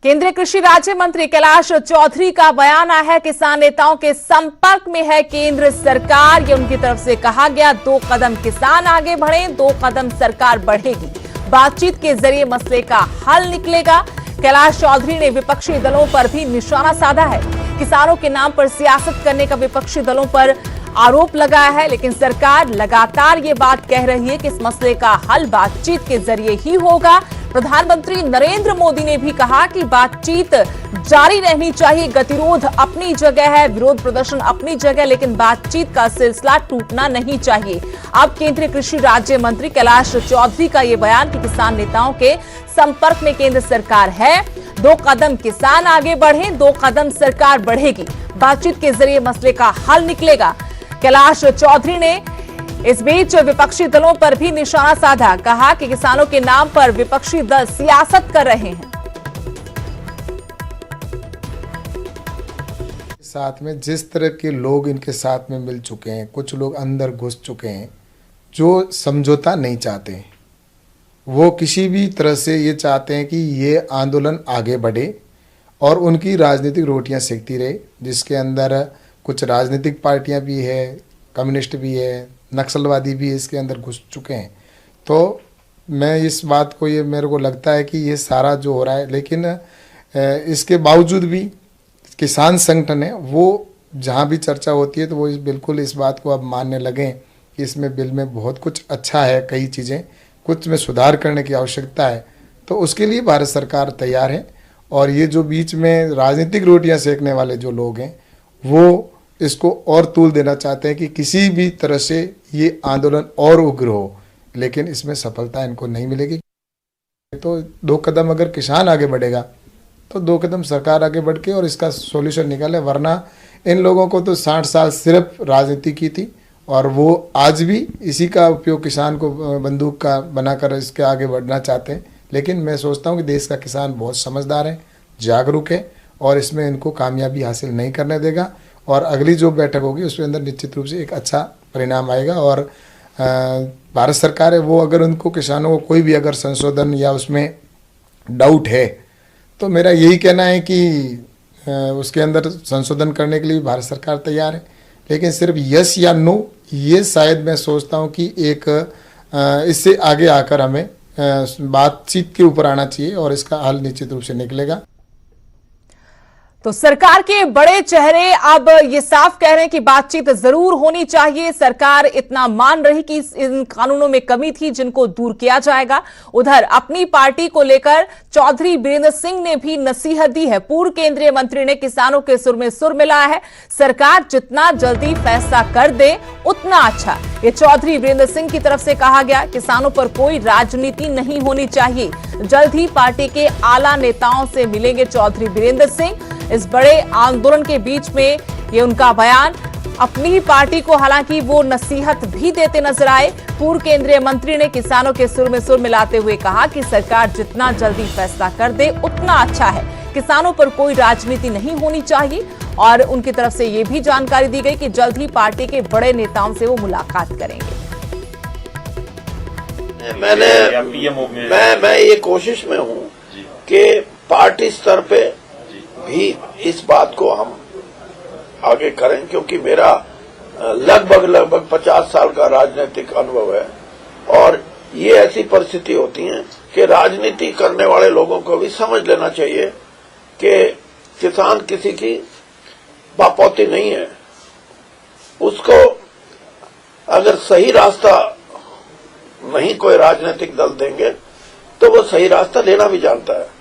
केंद्रीय कृषि राज्य मंत्री कैलाश चौधरी का बयान आया है। किसान नेताओं के संपर्क में है केंद्र सरकार। ये उनकी तरफ से कहा गया, 2 कदम किसान आगे बढ़े, 2 कदम सरकार बढ़ेगी। बातचीत के जरिए मसले का हल निकलेगा। कैलाश चौधरी ने विपक्षी दलों पर भी निशाना साधा है। किसानों के नाम पर सियासत करने का विपक्षी दलों पर आरोप लगाया है, लेकिन सरकार लगातार ये बात कह रही है कि इस मसले का हल बातचीत के जरिए ही होगा। प्रधानमंत्री नरेंद्र मोदी ने भी कहा कि बातचीत जारी रहनी चाहिए। गतिरोध अपनी जगह है, विरोध प्रदर्शन अपनी जगह, लेकिन बातचीत का सिलसिला टूटना नहीं चाहिए। अब केंद्रीय कृषि राज्य मंत्री कैलाश चौधरी का यह बयान कि किसान नेताओं के संपर्क में केंद्र सरकार है, 2 कदम किसान आगे बढ़े, 2 कदम सरकार बढ़ेगी। बातचीत के जरिए मसले का हल निकलेगा। कैलाश चौधरी ने इस बीच विपक्षी दलों पर भी निशाना साधा। कहा कि किसानों के नाम पर विपक्षी दल सियासत कर रहे हैं। साथ में जिस तरह के लोग इनके साथ में मिल चुके हैं, कुछ लोग अंदर घुस चुके हैं जो समझौता नहीं चाहते। वो किसी भी तरह से ये चाहते हैं कि ये आंदोलन आगे बढ़े और उनकी राजनीतिक रोटियां सेकती रहे, जिसके अंदर कुछ राजनीतिक पार्टियां भी है, कम्युनिस्ट भी है, नक्सलवादी भी इसके अंदर घुस चुके हैं। तो मैं इस बात को, ये मेरे को लगता है कि ये सारा जो हो रहा है, लेकिन इसके बावजूद भी किसान संगठन है वो जहाँ भी चर्चा होती है तो वो बिल्कुल इस बात को अब मानने लगे कि इसमें बिल में बहुत कुछ अच्छा है, कई चीज़ें कुछ में सुधार करने की आवश्यकता है। तो उसके लिए भारत सरकार तैयार है। और ये जो बीच में राजनीतिक रोटियां सेकने वाले जो लोग हैं वो इसको और तूल देना चाहते हैं कि किसी भी तरह से ये आंदोलन और उग्र हो, लेकिन इसमें सफलता इनको नहीं मिलेगी। तो 2 कदम अगर किसान आगे बढ़ेगा तो 2 कदम सरकार आगे बढ़ के और इसका सॉल्यूशन निकाले। वरना इन लोगों को तो 60 साल सिर्फ राजनीति की थी और वो आज भी इसी का उपयोग किसान को बंदूक का बनाकर इसके आगे बढ़ना चाहते हैं। लेकिन मैं सोचता हूँ कि देश का किसान बहुत समझदार है, जागरूक है और इसमें इनको कामयाबी हासिल नहीं करने देगा। और अगली जो बैठक होगी उसके अंदर निश्चित रूप से एक अच्छा परिणाम आएगा। और भारत सरकार है वो, अगर उनको किसानों को कोई भी अगर संशोधन या उसमें डाउट है तो मेरा यही कहना है कि उसके अंदर संशोधन करने के लिए भारत सरकार तैयार है। लेकिन सिर्फ यस या नो, ये शायद मैं सोचता हूँ कि एक इससे आगे आकर हमें बातचीत के ऊपर आना चाहिए और इसका हल निश्चित रूप से निकलेगा। तो सरकार के बड़े चेहरे अब ये साफ कह रहे हैं कि बातचीत जरूर होनी चाहिए। सरकार इतना मान रही कि इन कानूनों में कमी थी जिनको दूर किया जाएगा। उधर अपनी पार्टी को लेकर चौधरी बीरेंद्र सिंह ने भी नसीहत दी है। पूर्व केंद्रीय मंत्री ने किसानों के सुर में सुर मिलाया है। सरकार जितना जल्दी फैसला कर दे उतना अच्छा। ये चौधरी बीरेंद्र सिंह की तरफ से कहा गया। किसानों पर कोई राजनीति नहीं होनी चाहिए। जल्द ही पार्टी के आला नेताओं से मिलेंगे चौधरी बीरेंद्र सिंह। इस बड़े आंदोलन के बीच में ये उनका बयान। अपनी ही पार्टी को हालांकि वो नसीहत भी देते नजर आए। पूर्व केंद्रीय मंत्री ने किसानों के सुर में सुर मिलाते हुए कहा कि सरकार जितना जल्दी फैसला कर दे उतना अच्छा है। किसानों पर कोई राजनीति नहीं होनी चाहिए। और उनकी तरफ से ये भी जानकारी दी गई कि जल्द ही पार्टी के बड़े नेताओं से वो मुलाकात करेंगे। मैं ये कोशिश में हूँ कि पार्टी स्तर पे भी इस बात को हम आगे करें, क्योंकि मेरा लगभग 50 साल का राजनीतिक अनुभव है। और ये ऐसी परिस्थिति होती है कि राजनीति करने वाले लोगों को भी समझ लेना चाहिए कि किसान किसी की बापौती नहीं है। उसको अगर सही रास्ता नहीं कोई राजनीतिक दल देंगे तो वो सही रास्ता लेना भी जानता है।